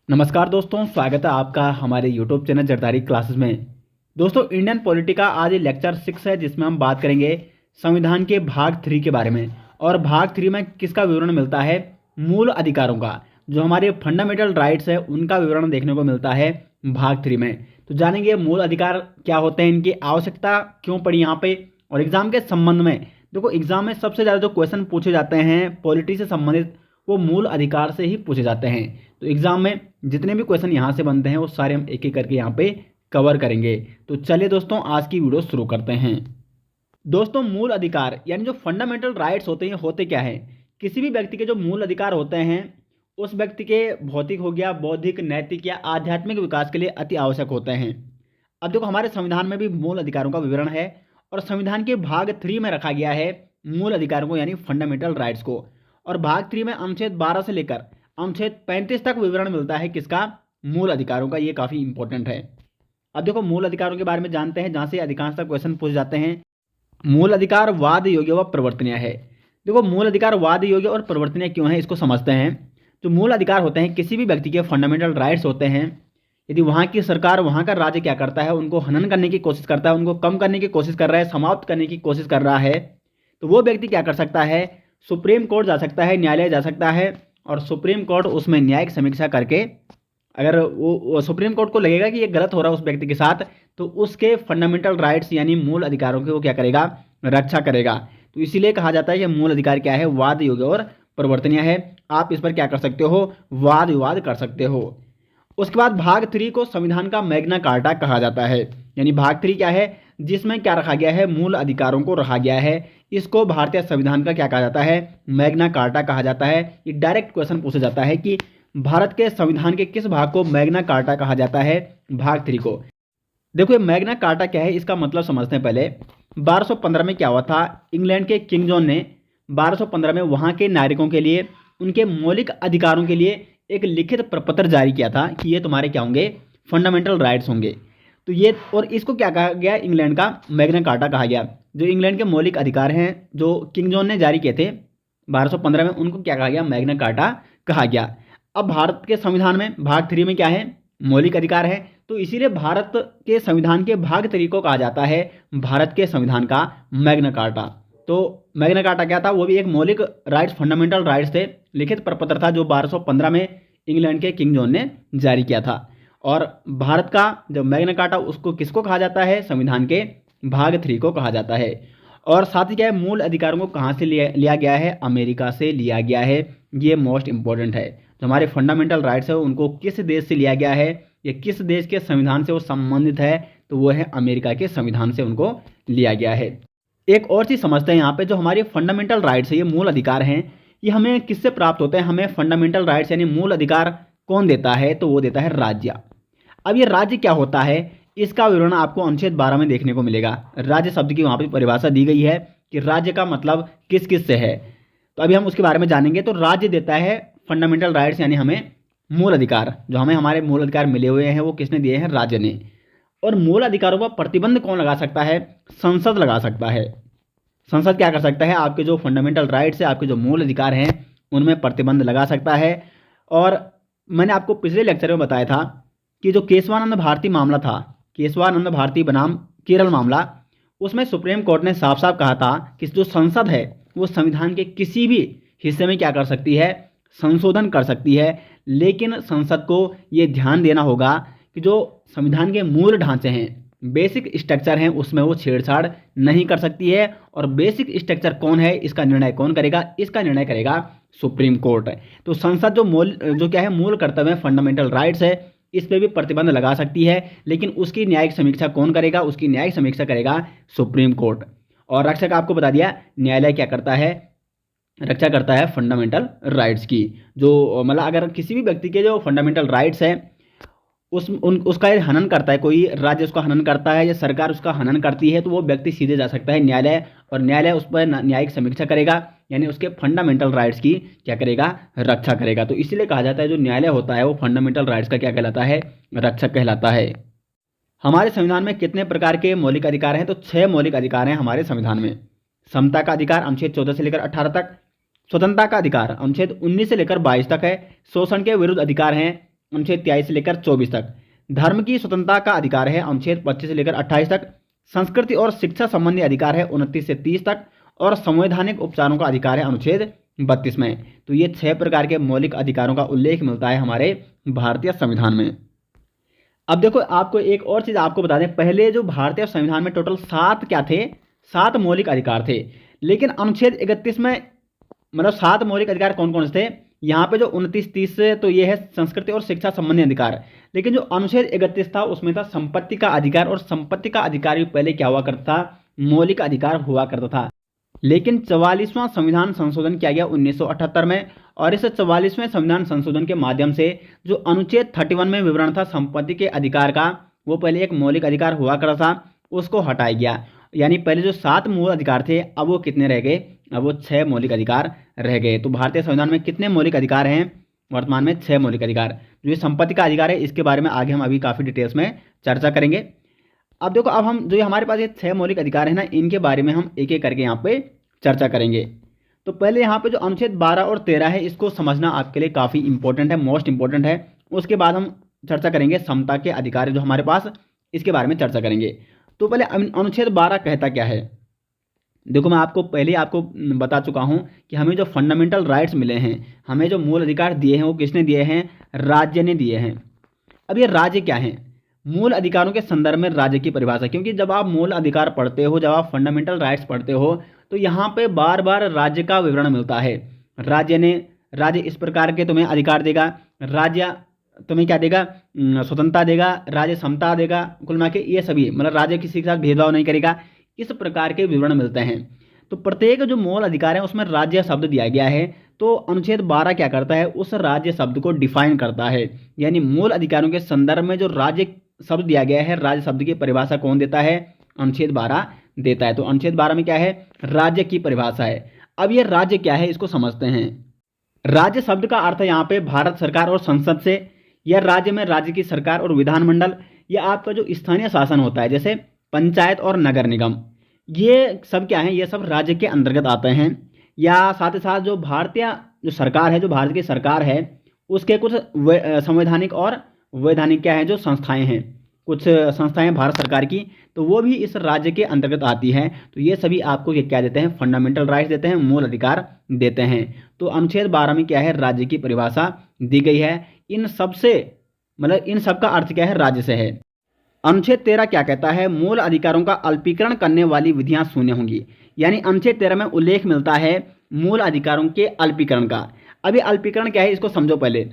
नमस्कार दोस्तों, स्वागत है आपका हमारे YouTube चैनल जरदारी क्लासेस में। दोस्तों, इंडियन पॉलिटी का आज लेक्चर 6 है, जिसमें हम बात करेंगे संविधान के भाग 3 के बारे में। और भाग 3 में किसका विवरण मिलता है? मूल अधिकारों का, जो हमारे फंडामेंटल राइट्स है उनका विवरण देखने को मिलता है भाग 3 में। तो जानेंगे मूल अधिकार क्या होते हैं, इनकी आवश्यकता क्यों पड़ी यहाँ पे, और एग्जाम के संबंध में। देखो, एग्जाम में सबसे ज़्यादा जो क्वेश्चन पूछे जाते हैं पॉलिटी से संबंधित, वो मूल अधिकार से ही पूछे जाते हैं। तो एग्जाम में जितने भी क्वेश्चन यहाँ से बनते हैं वो सारे हम एक एक करके यहाँ पे कवर करेंगे। तो चलिए दोस्तों, आज की वीडियो शुरू करते हैं। दोस्तों, मूल अधिकार यानी जो फंडामेंटल राइट्स होते हैं, होते क्या है? किसी भी व्यक्ति के जो मूल अधिकार होते हैं, उस व्यक्ति के भौतिक हो गया, बौद्धिक, नैतिक या आध्यात्मिक विकास के लिए अति आवश्यक होते हैं। अब देखो, हमारे संविधान में भी मूल अधिकारों का विवरण है, और संविधान के भाग 3 में रखा गया है मूल अधिकारों को यानी फंडामेंटल राइट्स को। और भाग 3 में अनुच्छेद 12 से लेकर अनुच्छेद 35 तक विवरण मिलता है किसका? मूल अधिकारों का। ये काफ़ी इंपॉर्टेंट है। अब देखो, मूल अधिकारों के बारे में जानते हैं, जहाँ से अधिकांशतः क्वेश्चन पूछे जाते हैं। मूल अधिकार वाद योग्य व परिवर्तनीय है। देखो, मूल अधिकार वाद योग्य और परिवर्तनीय क्यों है, इसको समझते हैं। जो मूल अधिकार होते हैं, किसी भी व्यक्ति के फंडामेंटल राइट्स होते हैं। यदि वहाँ की सरकार, वहाँ का राज्य क्या करता है, उनको हनन करने की कोशिश करता है, उनको कम करने की कोशिश कर रहा है, समाप्त करने की कोशिश कर रहा है, तो वो व्यक्ति क्या कर सकता है? सुप्रीम कोर्ट जा सकता है, न्यायालय जा सकता है, और सुप्रीम कोर्ट उसमें न्यायिक समीक्षा करके, अगर वो सुप्रीम कोर्ट को लगेगा कि ये गलत हो रहा है उस व्यक्ति के साथ, तो उसके फंडामेंटल राइट्स यानी मूल अधिकारों की वो क्या करेगा? रक्षा करेगा। तो इसीलिए कहा जाता है कि मूल अधिकार क्या है? वाद योग्य और परिवर्तनीय है। आप इस पर क्या कर सकते हो? वाद विवाद कर सकते हो। उसके बाद भाग 3 को संविधान का मैग्ना कार्टा कहा जाता है। यानी भाग 3 क्या है? जिसमें क्या रखा गया है? मूल अधिकारों को रखा गया है। इसको भारतीय संविधान का क्या कहा जाता है? मैग्ना कार्टा कहा जाता है। ये डायरेक्ट क्वेश्चन पूछा जाता है कि भारत के संविधान के किस भाग को मैग्ना कार्टा कहा जाता है? भाग 3 को। देखो, ये मैग्ना कार्टा क्या है, इसका मतलब समझते हैं पहले। 1215 में क्या हुआ था? इंग्लैंड के किंग जॉन ने 1215 में वहाँ के नागरिकों के लिए, उनके मौलिक अधिकारों के लिए एक लिखित प्रपत्र जारी किया था कि ये तुम्हारे क्या होंगे? फंडामेंटल राइट्स होंगे। तो ये, और इसको क्या कहा गया? इंग्लैंड का मैग्ना कार्टा कहा गया। जो इंग्लैंड के मौलिक अधिकार हैं, जो किंग जॉन ने जारी किए थे 1215 में, उनको क्या कहा गया? मैग्ना कार्टा कहा गया। अब भारत के संविधान में भाग 3 में क्या है? मौलिक अधिकार है। तो इसीलिए भारत के संविधान के भाग 3 को कहा जाता है भारत के संविधान का मैग्ना कार्टा। तो मैग्ना कार्टा क्या था? वो भी एक मौलिक राइट्स, फंडामेंटल राइट्स थे, लिखित प्रपत्र था, जो 1215 में इंग्लैंड के किंग जॉन ने जारी किया था। और भारत का जो मैग्ना कार्टा, उसको किसको कहा जाता है? संविधान के भाग 3 को कहा जाता है। और साथ ही क्या है? मूल अधिकारों को कहाँ से लिया गया है? अमेरिका से लिया गया है। ये मोस्ट इंपॉर्टेंट है। जो हमारे फंडामेंटल राइट्स है, उनको किस देश से लिया गया है, या किस देश के संविधान से वो संबंधित है? तो वो है अमेरिका के संविधान से उनको लिया गया है। एक और चीज़ समझते हैं यहाँ पे, जो हमारे फंडामेंटल राइट्स है, ये मूल अधिकार हैं, ये हमें किससे प्राप्त होते हैं? हमें फंडामेंटल राइट्स यानी मूल अधिकार कौन देता है? तो वो देता है राज्य। अब ये राज्य क्या होता है, इसका विवरण आपको अनुच्छेद 12 में देखने को मिलेगा। राज्य शब्द की वहाँ पर परिभाषा दी गई है कि राज्य का मतलब किस किस से है। तो अभी हम उसके बारे में जानेंगे। तो राज्य देता है फंडामेंटल राइट्स यानी हमें मूल अधिकार। जो हमें हमारे मूल अधिकार मिले हुए हैं, वो किसने दिए हैं? राज्य ने। और मूल अधिकारों पर प्रतिबंध कौन लगा सकता है? संसद लगा सकता है। संसद क्या कर सकता है? आपके जो फंडामेंटल राइट्स है, आपके जो मूल अधिकार हैं, उनमें प्रतिबंध लगा सकता है। और मैंने आपको पिछले लेक्चर में बताया था कि जो केशवानंद भारती मामला था, केशवानंद भारती बनाम केरल मामला, उसमें सुप्रीम कोर्ट ने साफ साफ कहा था कि जो संसद है, वो संविधान के किसी भी हिस्से में क्या कर सकती है? संशोधन कर सकती है। लेकिन संसद को ये ध्यान देना होगा कि जो संविधान के मूल ढांचे हैं, बेसिक स्ट्रक्चर हैं, उसमें वो छेड़छाड़ नहीं कर सकती है। और बेसिक स्ट्रक्चर कौन है, इसका निर्णय कौन करेगा? इसका निर्णय करेगा सुप्रीम कोर्ट। तो संसद जो क्या है? मूल कर्तव्य फंडामेंटल राइट्स है, इस पर भी प्रतिबंध लगा सकती है। लेकिन उसकी न्यायिक समीक्षा कौन करेगा? उसकी न्यायिक समीक्षा करेगा सुप्रीम कोर्ट। और रक्षा का आपको बता दिया, न्यायालय क्या करता है? रक्षा करता है फंडामेंटल राइट्स की। जो मतलब अगर किसी भी व्यक्ति के जो फंडामेंटल राइट्स हैं, उसका ये हनन करता है, कोई राज्य उसका हनन करता है या सरकार उसका हनन करती है, तो वो व्यक्ति सीधे जा सकता है न्यायालय, और न्यायालय उस पर न्यायिक समीक्षा करेगा, यानी उसके फंडामेंटल राइट्स की क्या करेगा? रक्षा करेगा। तो इसीलिए कहा जाता है जो न्यायालय होता है वो फंडामेंटल राइट्स का क्या कहलाता है? रक्षक कहलाता है। हमारे संविधान में कितने प्रकार के मौलिक अधिकार हैं? तो 6 मौलिक अधिकार हैं हमारे संविधान में। समता का अधिकार अनुच्छेद 14 से लेकर 18 तक। स्वतंत्रता का अधिकार अनुच्छेद 19 से लेकर 22 तक है। शोषण के विरुद्ध अधिकार हैं अनुच्छेद 23 से लेकर 24 तक। धर्म की स्वतंत्रता का अधिकार है अनुच्छेद 25 से लेकर 28 तक। संस्कृति और शिक्षा संबंधी अधिकार है 29 से 30 तक। और संवैधानिक उपचारों का अधिकार है अनुच्छेद 32 में। तो ये 6 प्रकार के मौलिक अधिकारों का उल्लेख मिलता है हमारे भारतीय संविधान में। अब देखो, आपको एक और चीज़ आपको बता दें, पहले जो भारतीय संविधान में टोटल 7 क्या थे, 7 मौलिक अधिकार थे। लेकिन अनुच्छेद 31 में मतलब 7 मौलिक अधिकार कौन कौन से थे, यहाँ पे जो 29-30 से तो ये है संस्कृति और शिक्षा संबंधी अधिकार। लेकिन जो अनुच्छेद 31 था उसमें था संपत्ति का अधिकार, और संपत्ति का अधिकार भी पहले क्या हुआ करता था, मौलिक अधिकार हुआ करता था। लेकिन 44वां संविधान संशोधन किया गया 1978 में, और इस 44वें संविधान संशोधन के माध्यम से जो अनुच्छेद 31 में विवरण था संपत्ति के अधिकार का, वो पहले एक मौलिक अधिकार हुआ करता था, उसको हटाया गया। यानी पहले जो 7 मूल अधिकार थे अब वो कितने रह गए, अब वो 6 मौलिक अधिकार रह गए। तो भारतीय संविधान में कितने मौलिक अधिकार हैं, वर्तमान में 6 मौलिक अधिकार। जो ये संपत्ति का अधिकार है इसके बारे में आगे हम अभी काफ़ी डिटेल्स में चर्चा करेंगे। अब देखो, अब हम जो हमारे पास ये 6 मौलिक अधिकार है ना, इनके बारे में हम एक एक करके यहाँ पे चर्चा करेंगे। तो पहले यहाँ पे जो अनुच्छेद 12 और 13 है इसको समझना आपके लिए काफ़ी इंपॉर्टेंट है, मोस्ट इंपॉर्टेंट है। उसके बाद हम चर्चा करेंगे समता के अधिकार जो हमारे पास, इसके बारे में चर्चा करेंगे। तो पहले अनुच्छेद 12 कहता क्या है। देखो, मैं आपको पहले आपको बता चुका हूँ कि हमें जो फंडामेंटल राइट्स मिले हैं, हमें जो मूल अधिकार दिए हैं, वो किसने दिए हैं, राज्य ने दिए हैं। अब ये राज्य क्या है, मूल अधिकारों के संदर्भ में राज्य की परिभाषा। क्योंकि जब आप मूल अधिकार पढ़ते हो, जब आप फंडामेंटल राइट्स पढ़ते हो, तो यहाँ पे बार बार राज्य का विवरण मिलता है। राज्य इस प्रकार के तुम्हें अधिकार देगा, राज्य तुम्हें क्या देगा, स्वतंत्रता देगा, राज्य समता देगा, कुल मिला के ये सभी मतलब राज्य किसी के साथ भेदभाव नहीं करेगा, इस प्रकार के विवरण मिलते हैं। तो प्रत्येक जो मूल अधिकार है उसमें राज्य शब्द दिया गया है। तो अनुच्छेद 12 क्या करता है, उस राज्य शब्द को डिफाइन करता है। यानी मूल अधिकारों के संदर्भ में जो राज्य शब्द दिया गया है, राज्य शब्द की परिभाषा कौन देता है, अनुच्छेद 12 देता है। तो अनुच्छेद 12 में क्या है, राज्य की परिभाषा है। अब ये राज्य क्या है इसको समझते हैं। राज्य शब्द का अर्थ है यहाँ पे भारत सरकार और संसद से, या राज्य में राज्य की सरकार और विधानमंडल, या आपका जो स्थानीय शासन होता है जैसे पंचायत और नगर निगम, ये सब क्या है, ये सब राज्य के अंतर्गत आते हैं। या साथ ही साथ जो भारतीय जो सरकार है, जो भारत की सरकार है, उसके कुछ संवैधानिक और वैधानिक क्या है जो संस्थाएं हैं, कुछ संस्थाएं भारत सरकार की, तो वो भी इस राज्य के अंतर्गत आती हैं। तो ये सभी आपको ये क्या देते हैं, फंडामेंटल राइट्स देते हैं, मूल अधिकार देते हैं। तो अनुच्छेद 12 में क्या है, राज्य की परिभाषा दी गई है। इन सब से मतलब इन सब का अर्थ क्या है, राज्य से है। अनुच्छेद 13 क्या कहता है, मूल अधिकारों का अल्पीकरण करने वाली विधियां शून्य होंगी। यानी अनुच्छेद 13 में उल्लेख मिलता है मूल अधिकारों के अल्पीकरण का। अभी अल्पीकरण क्या है इसको समझो पहले।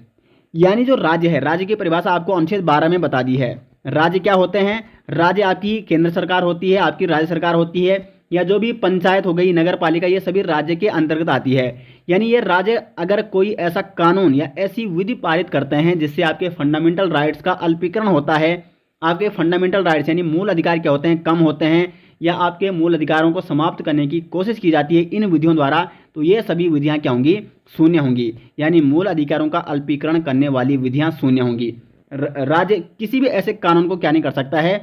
यानी जो राज्य है, राज्य की परिभाषा आपको अनुच्छेद 12 में बता दी है। राज्य क्या होते हैं, राज्य आपकी केंद्र सरकार होती है, आपकी राज्य सरकार होती है, या जो भी पंचायत हो गई, नगर पालिका, ये सभी राज्य के अंतर्गत आती है। यानी ये राज्य अगर कोई ऐसा कानून या ऐसी विधि पारित करते हैं जिससे आपके फंडामेंटल राइट्स का अल्पीकरण होता है, आपके फंडामेंटल राइट्स यानी मूल अधिकार क्या होते हैं, कम होते हैं, या आपके मूल अधिकारों को समाप्त करने की कोशिश की जाती है इन विधियों द्वारा, तो ये सभी विधियां क्या होंगी, शून्य होंगी। यानी मूल अधिकारों का अल्पीकरण करने वाली विधियां शून्य होंगी। राज्य किसी भी ऐसे कानून को क्या नहीं कर सकता है,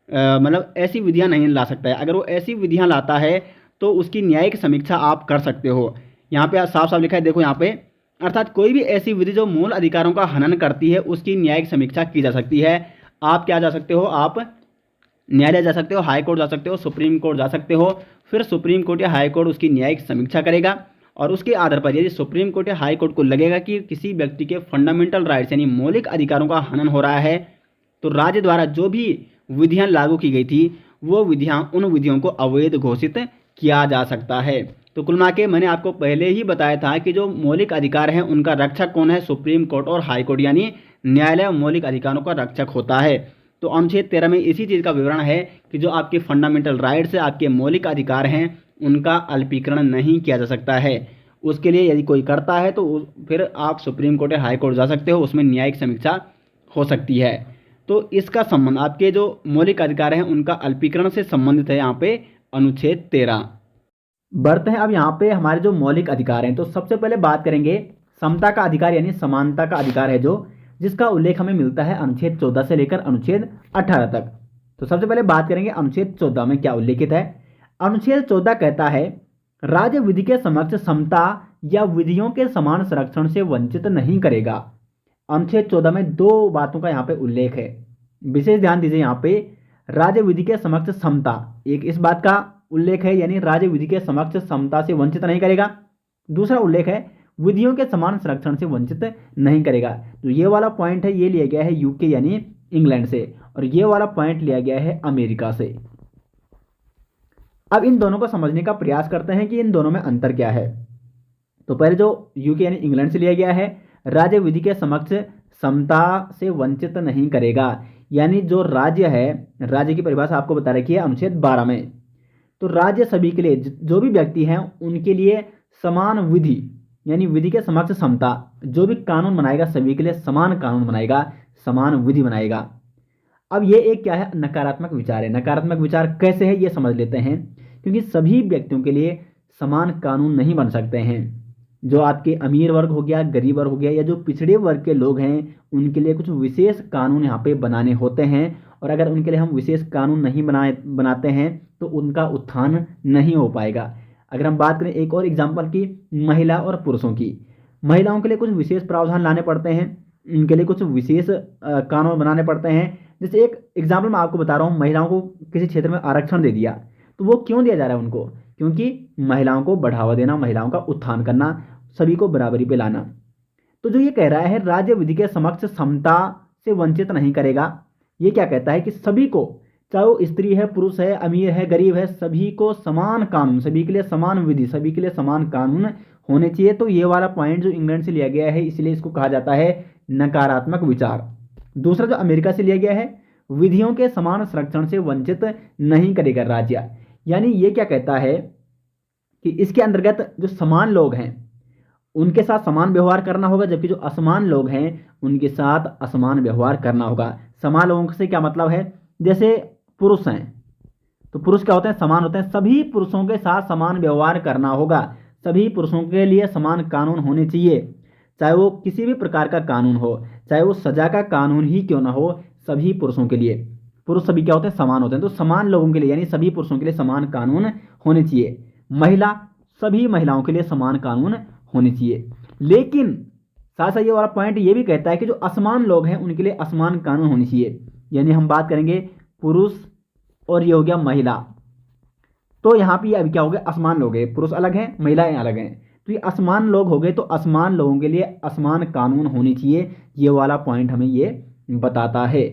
मतलब ऐसी विधियां नहीं ला सकता है। अगर वो ऐसी विधियां लाता है तो उसकी न्यायिक समीक्षा आप कर सकते हो। यहाँ पे साफ साफ लिखा है, देखो यहाँ पे, अर्थात कोई भी ऐसी विधि जो मूल अधिकारों का हनन करती है उसकी न्यायिक समीक्षा की जा सकती है। आप क्या जा सकते हो, आप न्यायालय जा सकते हो, हाई कोर्ट जा सकते हो, सुप्रीम कोर्ट जा सकते हो। फिर सुप्रीम कोर्ट या हाई कोर्ट उसकी न्यायिक समीक्षा करेगा, और उसके आधार पर यदि सुप्रीम कोर्ट या हाई कोर्ट को लगेगा कि किसी व्यक्ति के फंडामेंटल राइट्स यानी मौलिक अधिकारों का हनन हो रहा है, तो राज्य द्वारा जो भी विधियां लागू की गई थी वो विधियां, उन विधियों को अवैध घोषित किया जा सकता है। तो कुल मिला के मैंने आपको पहले ही बताया था कि जो मौलिक अधिकार हैं उनका रक्षक कौन है, सुप्रीम कोर्ट और हाई कोर्ट, यानी न्यायालय मौलिक अधिकारों का रक्षक होता है। तो अनुच्छेद 13 में इसी चीज़ का विवरण है कि जो आपके फंडामेंटल राइट्स है, आपके मौलिक अधिकार हैं, उनका अल्पीकरण नहीं किया जा सकता है। उसके लिए यदि कोई करता है तो फिर आप सुप्रीम कोर्ट या हाई कोर्ट जा सकते हो, उसमें न्यायिक समीक्षा हो सकती है। तो इसका संबंध आपके जो मौलिक अधिकार हैं उनका अल्पीकरण से संबंधित है यहाँ पे अनुच्छेद 13। बढ़ते हैं अब यहाँ पे हमारे जो मौलिक अधिकार हैं। तो सबसे पहले बात करेंगे समता का अधिकार यानी समानता का अधिकार है, जो जिसका उल्लेख हमें मिलता है अनुच्छेद 14 से लेकर अनुच्छेद 18 तक। तो सबसे पहले बात करेंगे अनुच्छेद 14 में क्या उल्लेखित है। अनुच्छेद 14 कहता है, राज्य विधि के समक्ष समता या विधियों के समान संरक्षण से वंचित नहीं करेगा। अनुच्छेद 14 में दो बातों का यहाँ पे उल्लेख है। विशेष ध्यान दीजिए यहाँ पे, राज्य विधि के समक्ष समता, एक इस बात का उल्लेख है, यानी राज्य विधि के समक्ष समता से वंचित नहीं करेगा। दूसरा उल्लेख है विधियों के समान संरक्षण से वंचित नहीं करेगा। तो ये वाला पॉइंट है, ये लिया गया है यूके यानी इंग्लैंड से, और ये वाला पॉइंट लिया गया है अमेरिका से। अब इन दोनों को समझने का प्रयास करते हैं कि इन दोनों में अंतर क्या है। तो पहले जो यूके यानी इंग्लैंड से लिया गया है, राज्य विधि के समक्ष समता से वंचित नहीं करेगा, यानी जो राज्य है, राज्य की परिभाषा आपको बता रखी है अनुच्छेद 12 में। तो राज्य सभी के लिए, जो भी व्यक्ति हैं उनके लिए समान विधि, यानी विधि के समक्ष समता, जो भी कानून बनाएगा सभी के लिए समान कानून बनाएगा, समान विधि बनाएगा। अब ये एक क्या है, नकारात्मक विचार है। नकारात्मक विचार कैसे है ये समझ लेते हैं, क्योंकि सभी व्यक्तियों के लिए समान कानून नहीं बन सकते हैं। जो आपके अमीर वर्ग हो गया, गरीब वर्ग हो गया, या जो पिछड़े वर्ग के लोग हैं, उनके लिए कुछ विशेष कानून यहाँ पे बनाने होते हैं, और अगर उनके लिए हम विशेष कानून नहीं बनाते हैं तो उनका उत्थान नहीं हो पाएगा। अगर हम बात करें एक और एग्जाम्पल की, महिला और पुरुषों की, महिलाओं के लिए कुछ विशेष प्रावधान लाने पड़ते हैं, उनके लिए कुछ विशेष कानून बनाने पड़ते हैं। जैसे एक एग्जाम्पल मैं आपको बता रहा हूँ, महिलाओं को किसी क्षेत्र में आरक्षण दे दिया, तो वो क्यों दिया जा रहा है उनको? क्योंकि महिलाओं को बढ़ावा देना, महिलाओं का उत्थान करना, सभी को बराबरी पे लाना। तो जो ये कह रहा है राज्य विधि के समक्ष समता से वंचित नहीं करेगा, ये क्या कहता है कि सभी को, चाहे वो स्त्री है, पुरुष है, अमीर है, गरीब है, सभी को समान कानून, सभी के लिए समान विधि, सभी के लिए समान कानून होने चाहिए। तो ये वाला पॉइंट जो इंग्लैंड से लिया गया है, इसलिए इसको कहा जाता है नकारात्मक विचार। दूसरा जो अमेरिका से लिया गया है, विधियों के समान संरक्षण से वंचित नहीं करेगा राज्य, यानी ये क्या कहता है कि इसके अंतर्गत जो समान लोग हैं उनके साथ समान व्यवहार करना होगा, जबकि जो असमान लोग हैं उनके साथ असमान व्यवहार करना होगा। समान लोगों से क्या मतलब है, जैसे पुरुष हैं तो पुरुष क्या होते हैं, समान होते हैं, सभी पुरुषों के साथ समान व्यवहार करना होगा, सभी पुरुषों के लिए समान कानून होने चाहिए, चाहे वो किसी भी प्रकार का कानून हो, चाहे वो सजा का कानून ही क्यों ना हो, सभी पुरुषों के लिए, पुरुष सभी क्या होते हैं, समान होते हैं। तो समान लोगों के लिए, यानी सभी पुरुषों के लिए समान कानून होने चाहिए। महिला, सभी महिलाओं के लिए समान कानून होने चाहिए। लेकिन साथ साथ ये वाला पॉइंट ये भी कहता है कि जो असमान लोग हैं उनके लिए असमान कानून होने चाहिए, यानी हम बात करेंगे पुरुष और ये हो गया महिला, तो यहाँ पे अभी क्या हो गया, असमान लोग हैं, पुरुष अलग हैं, महिलाएं अलग हैं, तो ये असमान लोग हो गए, तो असमान लोगों के लिए असमान कानून होने चाहिए। ये वाला पॉइंट हमें ये बताता है।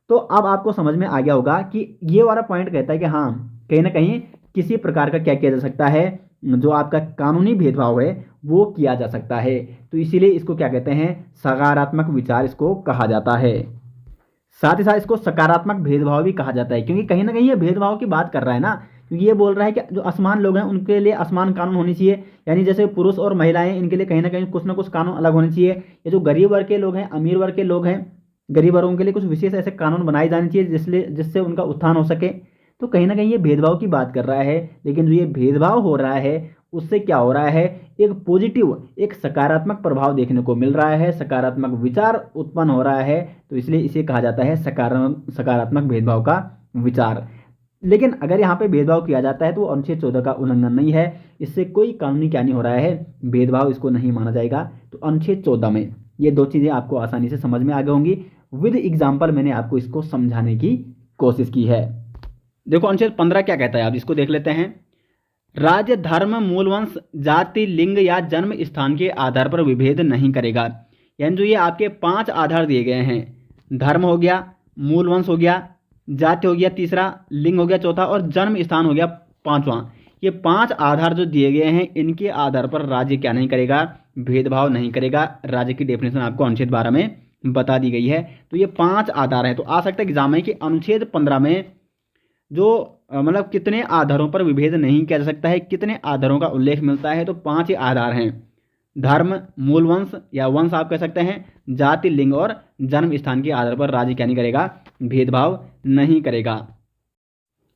तो अब आपको समझ में आ गया होगा कि ये वाला पॉइंट कहता है कि हाँ, कहीं ना कहीं किसी प्रकार का क्या किया जा सकता है, जो आपका कानूनी भेदभाव है वो किया जा सकता है। तो इसीलिए इसको क्या कहते हैं, सकारात्मक विचार इसको कहा जाता है। साथ ही साथ इसको सकारात्मक भेदभाव भी कहा जाता है, क्योंकि कहीं ना कहीं ये भेदभाव की बात कर रहा है ना, क्योंकि ये बोल रहा है कि जो असमान लोग हैं उनके लिए असमान कानून होने चाहिए, यानी जैसे पुरुष और महिलाएं, इनके लिए कहीं ना कुछ कानून अलग होने चाहिए। ये जो गरीब वर्ग के लोग हैं, अमीर वर्ग के लोग हैं, गरीब वर्गों के लिए कुछ विशेष ऐसे कानून बनाए जाने चाहिए जिससे उनका उत्थान हो सके। तो कहीं ना कहीं ये भेदभाव की बात कर रहा है, लेकिन जो ये भेदभाव हो रहा है उससे क्या हो रहा है, एक पॉजिटिव, एक सकारात्मक प्रभाव देखने को मिल रहा है, सकारात्मक विचार उत्पन्न हो रहा है। तो इसलिए इसे कहा जाता है सकारात्मक भेदभाव का विचार। लेकिन अगर यहाँ पे भेदभाव किया जाता है तो अनुच्छेद 14 का उल्लंघन नहीं है, इससे कोई कानूनी क्या नहीं हो रहा है, भेदभाव इसको नहीं माना जाएगा। तो अनुच्छेद 14 में ये दो चीज़ें आपको आसानी से समझ में आ गई होंगी। विद एग्जाम्पल मैंने आपको इसको समझाने की कोशिश की है। देखो अनुच्छेद 15 क्या कहता है, आप इसको देख लेते हैं। राज्य धर्म, मूलवंश, जाति, लिंग या जन्म स्थान के आधार पर विभेद नहीं करेगा। यानी जो ये आपके 5 आधार दिए गए हैं, धर्म हो गया, मूलवंश हो गया, जाति हो गया तीसरा, लिंग हो गया चौथा, और जन्म स्थान हो गया पांचवा। ये 5 आधार जो दिए गए हैं, इनके आधार पर राज्य क्या नहीं करेगा, भेदभाव नहीं करेगा। राज्य की डेफिनेशन आपको अनुच्छेद 12 में बता दी गई है। तो ये 5 आधार हैं। तो आ सकता है एग्जाम में कि अनुच्छेद 15 में जो मतलब कितने आधारों पर विभेद नहीं किया जा सकता है, कितने आधारों का उल्लेख मिलता है। तो 5 ही आधार हैं, धर्म, मूलवंश या वंश आप कह सकते हैं, जाति, लिंग और जन्म स्थान के आधार पर राज्य क्या नहीं करेगा, भेदभाव नहीं करेगा।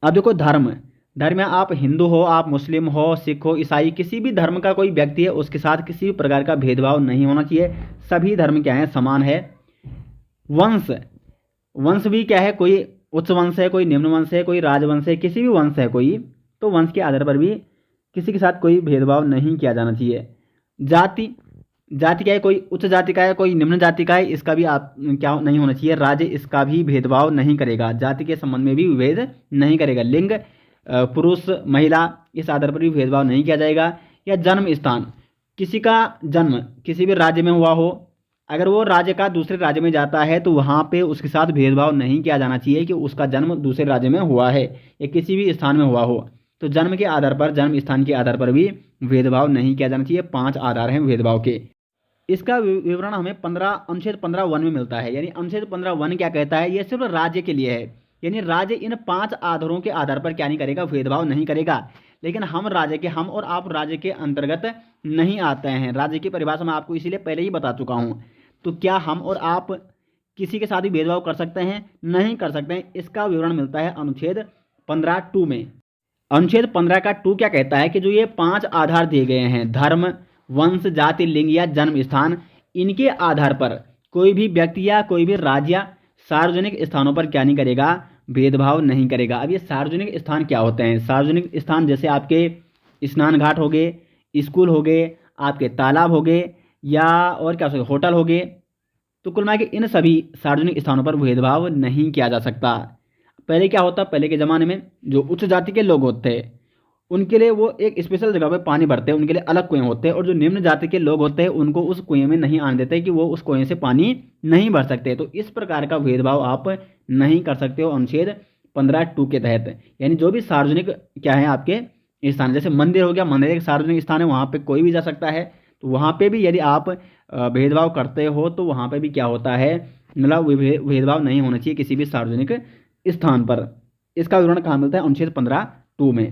अब देखो धर्म में आप हिंदू हो, आप मुस्लिम हो, सिख हो, ईसाई, किसी भी धर्म का कोई व्यक्ति है, उसके साथ किसी भी प्रकार का भेदभाव नहीं होना चाहिए। सभी धर्म क्या है, समान है। वंश भी क्या है, कोई उच्च वंश है, कोई निम्न वंश है, कोई राजवंश है, किसी भी वंश है कोई, तो वंश के आधार पर भी किसी के साथ कोई भेदभाव नहीं किया जाना चाहिए। जाति क्या है, कोई उच्च जाति का है, कोई निम्न जाति का है, इसका भी आप क्या नहीं होना चाहिए, राज्य इसका भी भेदभाव नहीं करेगा, जाति के संबंध में भी विभेद नहीं करेगा, लिंग पुरुष महिला इस आधार पर भी भेदभाव नहीं किया जाएगा। या जन्म स्थान, किसी का जन्म किसी भी राज्य में हुआ हो, अगर वो राज्य का दूसरे राज्य में जाता है तो वहाँ पे उसके साथ भेदभाव नहीं किया जाना चाहिए कि उसका जन्म दूसरे राज्य में हुआ है या किसी भी स्थान में हुआ हो। तो जन्म के आधार पर, जन्म स्थान के आधार पर भी भेदभाव नहीं किया जाना चाहिए। 5 आधार हैं भेदभाव के। इसका विवरण हमें अनुच्छेद 15(1) में मिलता है। यानी अनुच्छेद 15(1) क्या कहता है, यह सिर्फ राज्य के लिए है। यानी राज्य इन 5 आधारों के आधार पर क्या नहीं करेगा, भेदभाव नहीं करेगा। लेकिन हम और आप राज्य के अंतर्गत नहीं आते हैं। राज्य की परिभाषा मैं आपको इसीलिए पहले ही बता चुका हूँ। तो क्या हम और आप किसी के साथ भी भेदभाव कर सकते हैं? नहीं कर सकते हैं। इसका विवरण मिलता है अनुच्छेद 15(2) में। अनुच्छेद 15 का 2 क्या कहता है कि जो ये 5 आधार दिए गए हैं, धर्म, वंश, जाति, लिंग या जन्म स्थान, इनके आधार पर कोई भी व्यक्ति या कोई भी राज्य सार्वजनिक स्थानों पर क्या नहीं करेगा, भेदभाव नहीं करेगा। अब ये सार्वजनिक स्थान क्या होते हैं? सार्वजनिक स्थान जैसे आपके स्नान घाट हो गए, स्कूल हो गए, आपके तालाब हो गए, या और क्या हो सकते, होटल हो गए। तो कुल मिला के इन सभी सार्वजनिक स्थानों पर भेदभाव नहीं किया जा सकता। पहले क्या होता, पहले के ज़माने में जो उच्च जाति के लोग होते हैं उनके लिए वो एक स्पेशल जगह पे पानी भरते हैं, उनके लिए अलग कुएं होते हैं, और जो निम्न जाति के लोग होते हैं उनको उस कुएं में नहीं आने देते कि वो उस कुएं से पानी नहीं भर सकते। तो इस प्रकार का भेदभाव आप नहीं कर सकते हो अनुच्छेद 15(2) के तहत। यानी जो भी सार्वजनिक क्या है आपके स्थान, जैसे मंदिर हो गया, मंदिर एक सार्वजनिक स्थान है, वहाँ पे कोई भी जा सकता है। तो वहाँ पे भी यदि आप भेदभाव करते हो तो वहाँ पे भी क्या होता है, मतलब भेदभाव नहीं होना चाहिए किसी भी सार्वजनिक स्थान पर। इसका विवरण कहाँ मिलता है? अनुच्छेद 15(2) में।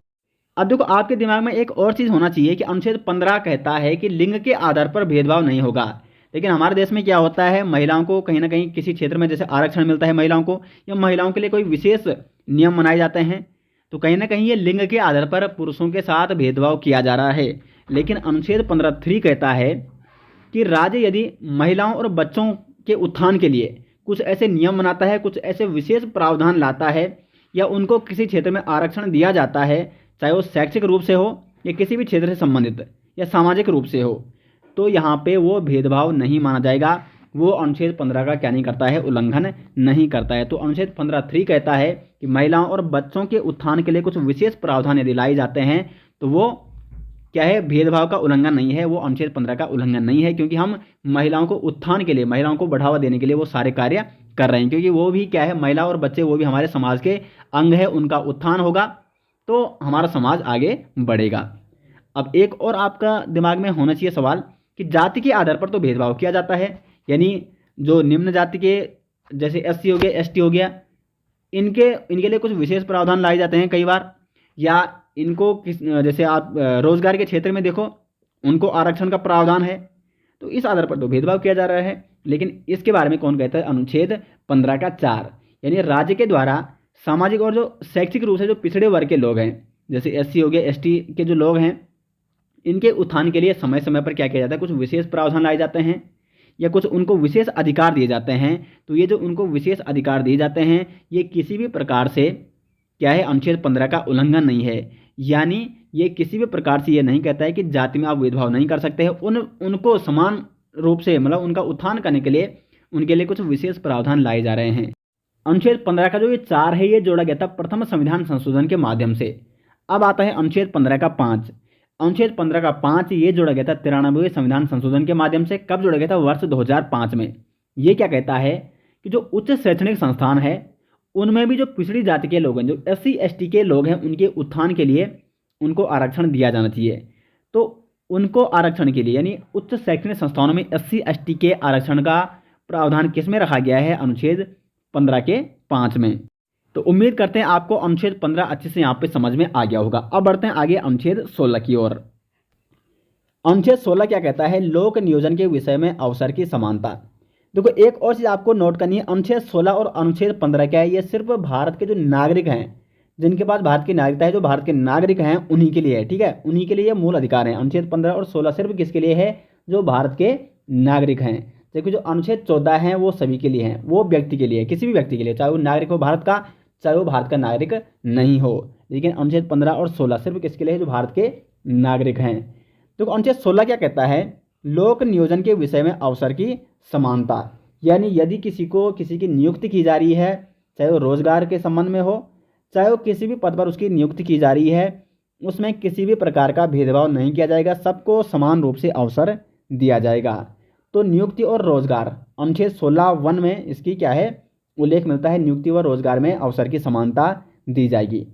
अब देखो, आपके दिमाग में एक और चीज़ होना चाहिए कि अनुच्छेद 15 कहता है कि लिंग के आधार पर भेदभाव नहीं होगा। लेकिन हमारे देश में क्या होता है, महिलाओं को कहीं ना कहीं किसी क्षेत्र में जैसे आरक्षण मिलता है महिलाओं को, या महिलाओं के लिए कोई विशेष नियम बनाए जाते हैं, तो कहीं ना कहीं ये लिंग के आधार पर पुरुषों के साथ भेदभाव किया जा रहा है। लेकिन अनुच्छेद 15(3) कहता है कि राज्य यदि महिलाओं और बच्चों के उत्थान के लिए कुछ ऐसे नियम बनाता है, कुछ ऐसे विशेष प्रावधान लाता है, या उनको किसी क्षेत्र में आरक्षण दिया जाता है, चाहे वो शैक्षिक रूप से हो या किसी भी क्षेत्र से संबंधित या सामाजिक रूप से हो, तो यहाँ पे वो भेदभाव नहीं माना जाएगा। वो अनुच्छेद 15 का क्या नहीं करता है, उल्लंघन नहीं करता है। तो अनुच्छेद 15(3) कहता है कि महिलाओं और बच्चों के उत्थान के लिए कुछ विशेष प्रावधान यदि लाए जाते हैं तो वो क्या है, भेदभाव का उल्लंघन नहीं है, वो अनुच्छेद 15 का उल्लंघन नहीं है, क्योंकि हम महिलाओं को उत्थान के लिए, महिलाओं को बढ़ावा देने के लिए वो सारे कार्य कर रहे हैं। क्योंकि वो भी क्या है, महिला और बच्चे वो भी हमारे समाज के अंग है, उनका उत्थान होगा तो हमारा समाज आगे बढ़ेगा। अब एक और आपका दिमाग में होना चाहिए सवाल कि जाति के आधार पर तो भेदभाव किया जाता है, यानी जो निम्न जाति के जैसे SC हो गया, ST हो गया, इनके लिए कुछ विशेष प्रावधान लाए जाते हैं कई बार, या इनको जैसे आप रोजगार के क्षेत्र में देखो, उनको आरक्षण का प्रावधान है, तो इस आधार पर तो भेदभाव किया जा रहा है। लेकिन इसके बारे में कौन कहता है? अनुच्छेद 15 का 4, यानी राज्य के द्वारा सामाजिक और जो शैक्षिक रूप से जो पिछड़े वर्ग के लोग हैं, जैसे SC हो गए, ST के जो लोग हैं, इनके उत्थान के लिए समय समय पर क्या किया जाता है, कुछ विशेष प्रावधान लाए जाते हैं या कुछ उनको विशेष अधिकार दिए जाते हैं। तो ये जो उनको विशेष अधिकार दिए जाते हैं, ये किसी भी प्रकार से क्या है, अनुच्छेद 15 का उल्लंघन नहीं है। यानी ये किसी भी प्रकार से ये नहीं कहता है कि जाति में आप भेदभाव नहीं कर सकते हैं। उनको समान रूप से, मतलब उनका उत्थान करने के लिए उनके लिए कुछ विशेष प्रावधान लाए जा रहे हैं। अनुच्छेद 15 का जो ये 4 है, ये जोड़ा गया था प्रथम संविधान संशोधन के माध्यम से। अब आता है अनुच्छेद 15 का 5। अनुच्छेद 15 का 5 ये जोड़ा गया था 93वें संविधान संशोधन के माध्यम से। कब जोड़ा गया था? वर्ष 2005 में। ये क्या कहता है कि जो उच्च शैक्षणिक संस्थान है उनमें भी जो पिछड़ी जाति के लोग हैं, जो SC ST के लोग हैं, उनके उत्थान के लिए उनको आरक्षण दिया जाना चाहिए। तो उनको आरक्षण के लिए, यानी उच्च शैक्षणिक संस्थानों में SC ST के आरक्षण का प्रावधान किस में रखा गया है? अनुच्छेद 15 के 5 में। तो उम्मीद करते हैं आपको अनुच्छेद 15 अच्छे से यहाँ पे समझ में आ गया होगा। अब बढ़ते हैं आगे अनुच्छेद 16 की ओर। अनुच्छेद 16 क्या कहता है? लोक नियोजन के विषय में अवसर की समानता। देखो, एक और चीज़ आपको नोट करनी है, अनुच्छेद 16 और अनुच्छेद 15 क्या है, ये सिर्फ भारत के जो नागरिक हैं, जिनके पास भारत की नागरिकता है, जो भारत के नागरिक हैं, उन्हीं के लिए है। ठीक है, उन्हीं के लिए ये मूल अधिकार है। अनुच्छेद 15 और 16 सिर्फ किसके लिए है? जो भारत के नागरिक हैं। देखो, जो अनुच्छेद 14 है वो सभी के लिए हैं, वो व्यक्ति के लिए, किसी भी व्यक्ति के लिए, चाहे वो नागरिक हो भारत का, चाहे वो भारत का नागरिक नहीं हो। लेकिन अनुच्छेद 15 और 16 सिर्फ किसके लिए है? जो भारत के नागरिक हैं। तो अनुच्छेद 16 क्या कहता है लोक नियोजन के विषय में अवसर की समानता, यानी यदि किसी की नियुक्ति की जा रही है, चाहे वो रोजगार के संबंध में हो, चाहे वो किसी भी पद पर उसकी नियुक्ति की जा रही है, उसमें किसी भी प्रकार का भेदभाव नहीं किया जाएगा, सबको समान रूप से अवसर दिया जाएगा। तो नियुक्ति और रोजगार अनुच्छेद 16(1) में इसकी क्या है, उल्लेख मिलता है, नियुक्ति व रोजगार में अवसर की समानता दी जाएगी।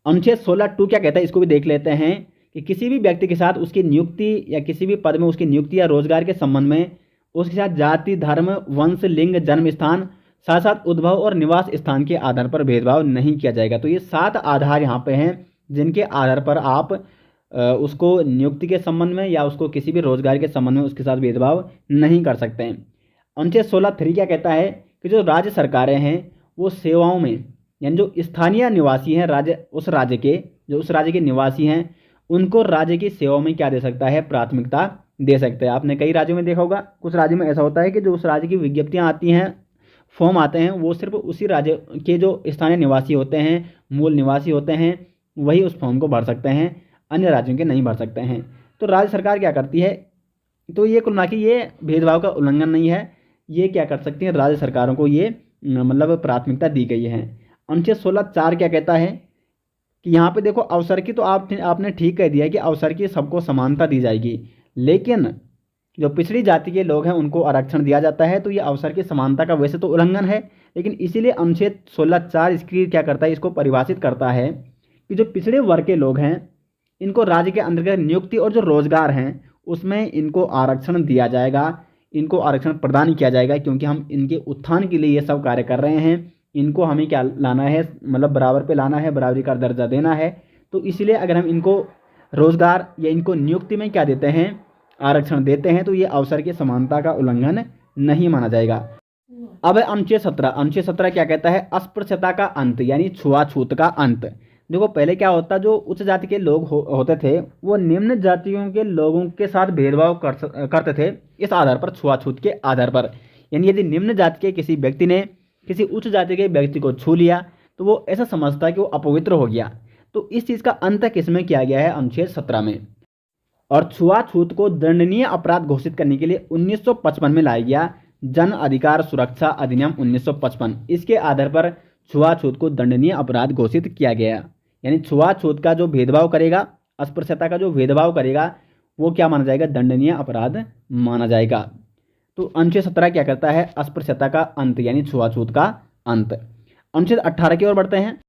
अनुच्छेद 16(2) क्या कहता है, इसको भी देख लेते हैं कि किसी भी व्यक्ति के साथ उसकी नियुक्ति या किसी भी पद में उसकी नियुक्ति या रोजगार के संबंध में उसके साथ जाति, धर्म, वंश, लिंग, जन्म स्थान, साथ साथ उद्भव और निवास स्थान के आधार पर भेदभाव नहीं किया जाएगा। तो ये 7 आधार यहाँ पे हैं जिनके आधार पर आप उसको नियुक्ति के संबंध में या उसको किसी भी रोजगार के संबंध में उसके साथ भेदभाव नहीं कर सकते हैं। अनुच्छेद 16(3) क्या कहता है कि जो राज्य सरकारें हैं वो सेवाओं में, यानी जो स्थानीय निवासी हैं उस राज्य के निवासी हैं, उनको राज्य की सेवाओं में क्या दे सकता है, प्राथमिकता दे सकते हैं। आपने कई राज्यों में देखा होगा, कुछ राज्यों में ऐसा होता है कि जो उस राज्य की विज्ञप्तियाँ आती हैं, फॉर्म आते हैं, वो सिर्फ उसी राज्य के जो स्थानीय निवासी होते हैं, मूल निवासी होते हैं, वही उस फॉर्म को भर सकते हैं, अन्य राज्यों के नहीं भर सकते हैं। तो राज्य सरकार क्या करती है, तो ये कुल मिला के ये भेदभाव का उल्लंघन नहीं है, ये क्या कर सकती हैं, राज्य सरकारों को ये मतलब प्राथमिकता दी गई है। अनुच्छेद 16(4) क्या कहता है कि यहाँ पे देखो अवसर की, तो आपने ठीक कह दिया कि अवसर की सबको समानता दी जाएगी, लेकिन जो पिछड़ी जाति के लोग हैं उनको आरक्षण दिया जाता है, तो ये अवसर की समानता का वैसे तो उल्लंघन है, लेकिन इसीलिए अनुच्छेद 16(4) इसकी क्या करता है, इसको परिभाषित करता है कि जो पिछड़े वर्ग के लोग हैं इनको राज्य के अंतर्गत नियुक्ति और जो रोजगार हैं उसमें इनको आरक्षण दिया जाएगा, इनको आरक्षण प्रदान किया जाएगा, क्योंकि हम इनके उत्थान के लिए ये सब कार्य कर रहे हैं। इनको हमें क्या लाना है, मतलब बराबर पे लाना है, बराबरी का दर्जा देना है। तो इसलिए अगर हम इनको रोजगार या इनको नियुक्ति में क्या देते हैं, आरक्षण देते हैं, तो ये अवसर की समानता का उल्लंघन नहीं माना जाएगा। अब है अनुच्छेद 17। अनुच्छेद 17 क्या कहता है, अस्पृश्यता का अंत, यानी छुआछूत का अंत। देखो पहले क्या होता, जो उच्च जाति के लोग होते थे वो निम्न जातियों के लोगों के साथ भेदभाव करते थे, इस आधार पर, छुआछूत के आधार पर। यानी यदि निम्न जाति के किसी व्यक्ति ने किसी उच्च जाति के व्यक्ति को छू लिया तो वो ऐसा समझता है कि वो अपवित्र हो गया। तो इस चीज़ का अंत किसमें किया गया है, अनुच्छेद 17 में। और छुआछूत को दंडनीय अपराध घोषित करने के लिए 1955 में लाया गया जन अधिकार सुरक्षा अधिनियम 1955। इसके आधार पर छुआछूत को दंडनीय अपराध घोषित किया गया। यानी छुआछूत का जो भेदभाव करेगा, अस्पृश्यता का जो भेदभाव करेगा, वो क्या माना जाएगा, दंडनीय अपराध माना जाएगा। तो अनुच्छेद 17 क्या करता है, अस्पृश्यता का अंत, यानी छुआछूत का अंत। अनुच्छेद 18 की ओर बढ़ते हैं।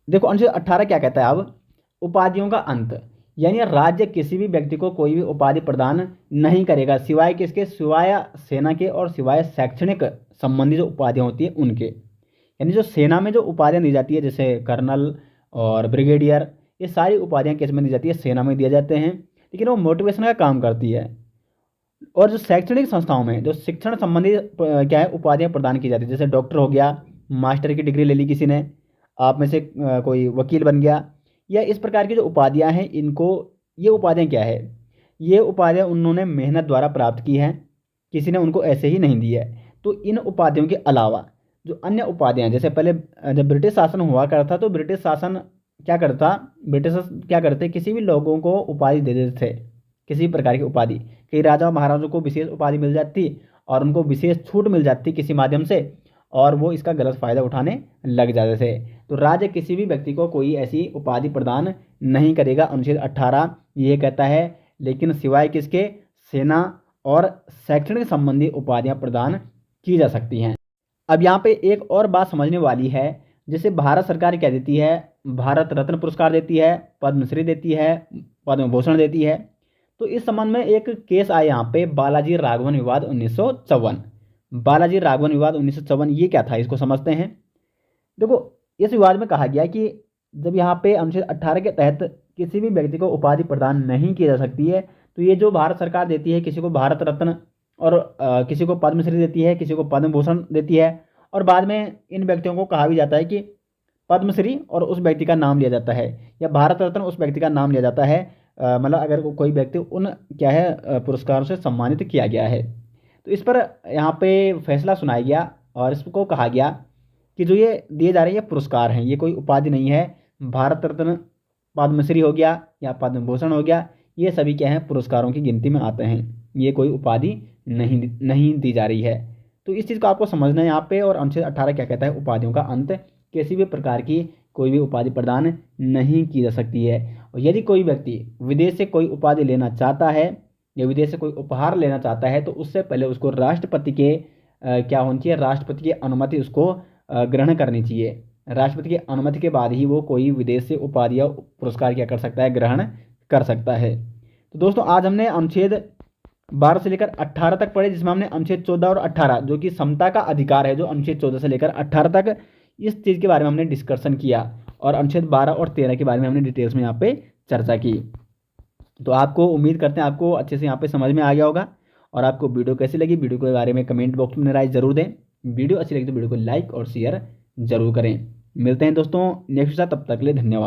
देखो अनुच्छेद 18 क्या कहता है, अब उपाधियों का अंत, यानी राज्य किसी भी व्यक्ति को कोई भी उपाधि प्रदान नहीं करेगा सिवाय किसके, सिवाय सेना के और सिवाय शैक्षणिक संबंधी जो उपाधियाँ होती हैं उनके। यानी जो सेना में जो उपाधियाँ दी जाती है, जैसे कर्नल और ब्रिगेडियर, ये सारी उपाधियाँ किस में दी जाती है, सेना में दिए जाते हैं, लेकिन वो मोटिवेशन का काम करती है। और जो शैक्षणिक संस्थाओं में जो शिक्षण संबंधी क्या है, उपाधियाँ प्रदान की जाती है, जैसे डॉक्टर हो गया, मास्टर की डिग्री ले ली किसी ने, आप में से कोई वकील बन गया, या इस प्रकार की जो उपाधियाँ हैं, इनको, ये उपाधियाँ क्या है, ये उपाधियाँ उन्होंने मेहनत द्वारा प्राप्त की हैं, किसी ने उनको ऐसे ही नहीं दी है। तो इन उपाधियों के अलावा जो अन्य उपाधियाँ, जैसे पहले जब ब्रिटिश शासन हुआ करता तो ब्रिटिश शासन क्या करता, ब्रिटिश क्या करते, किसी भी लोगों को उपाधि दे देते थे, किसी प्रकार की उपाधि। कई राजा महाराजों को विशेष उपाधि मिल जाती और उनको विशेष छूट मिल जाती किसी माध्यम से, और वो इसका गलत फ़ायदा उठाने लग जाते थे। तो राज्य किसी भी व्यक्ति को कोई ऐसी उपाधि प्रदान नहीं करेगा, अनुच्छेद 18 ये कहता है, लेकिन सिवाय किसके, सेना और शैक्षणिक संबंधी उपाधियाँ प्रदान की जा सकती हैं। अब यहाँ पे एक और बात समझने वाली है, जैसे भारत सरकार क्या देती है, भारत रत्न पुरस्कार देती है, पद्मश्री देती है, पद्म भूषण देती है। तो इस संबंध में एक केस आया यहाँ पे, बालाजी राघवन विवाद 1954। बालाजी राघवन विवाद 1954 ये क्या था, इसको समझते हैं। देखो इस विवाद में कहा गया कि जब यहाँ पे अनुच्छेद 18 के तहत किसी भी व्यक्ति को उपाधि प्रदान नहीं की जा सकती है, तो ये जो भारत सरकार देती है, किसी को भारत रत्न और किसी को पद्मश्री देती है, किसी को पद्म भूषण देती है, और बाद में इन व्यक्तियों को कहा भी जाता है कि पद्मश्री और उस व्यक्ति का नाम लिया जाता है, या भारत रत्न उस व्यक्ति का नाम लिया जाता है, मतलब अगर कोई व्यक्ति उन क्या है पुरस्कारों से सम्मानित किया गया है। तो इस पर यहाँ पे फैसला सुनाया गया और इसको कहा गया कि जो ये दिए जा रहे हैं ये पुरस्कार हैं, ये कोई उपाधि नहीं है। भारत रत्न, पद्मश्री हो गया या पद्म भूषण हो गया, ये सभी क्या हैं, पुरस्कारों की गिनती में आते हैं। ये कोई उपाधि नहीं दी जा रही है। तो इस चीज़ को आपको समझना है यहाँ पे। और अनुच्छेद 18 क्या कहता है, उपाधियों का अंत, किसी भी प्रकार की कोई भी उपाधि प्रदान नहीं की जा सकती है। और यदि कोई व्यक्ति विदेश से कोई उपाधि लेना चाहता है या विदेश से कोई उपहार लेना चाहता है तो उससे पहले उसको राष्ट्रपति के क्या होनी चाहिए, राष्ट्रपति की अनुमति उसको ग्रहण करनी चाहिए। राष्ट्रपति की अनुमति के बाद ही वो कोई विदेश से उपाधि या पुरस्कार क्या कर सकता है, ग्रहण कर सकता है। तो दोस्तों आज हमने अनुच्छेद 12 से लेकर 18 तक पढ़े, जिसमें हमने अनुच्छेद 14 और 18 जो कि समता का अधिकार है, जो अनुच्छेद 14 से लेकर 18 तक इस चीज़ के बारे में हमने डिस्कशन किया। और अनुच्छेद 12 और 13 के बारे में हमने डिटेल्स में यहाँ पे चर्चा की। तो आपको उम्मीद करते हैं आपको अच्छे से यहाँ पे समझ में आ गया होगा। और आपको वीडियो कैसी लगी, वीडियो के बारे में कमेंट बॉक्स में राय जरूर दें। वीडियो अच्छी लगी तो वीडियो को लाइक और शेयर जरूर करें। मिलते हैं दोस्तों नेक्स्ट, तब तक के लिए धन्यवाद।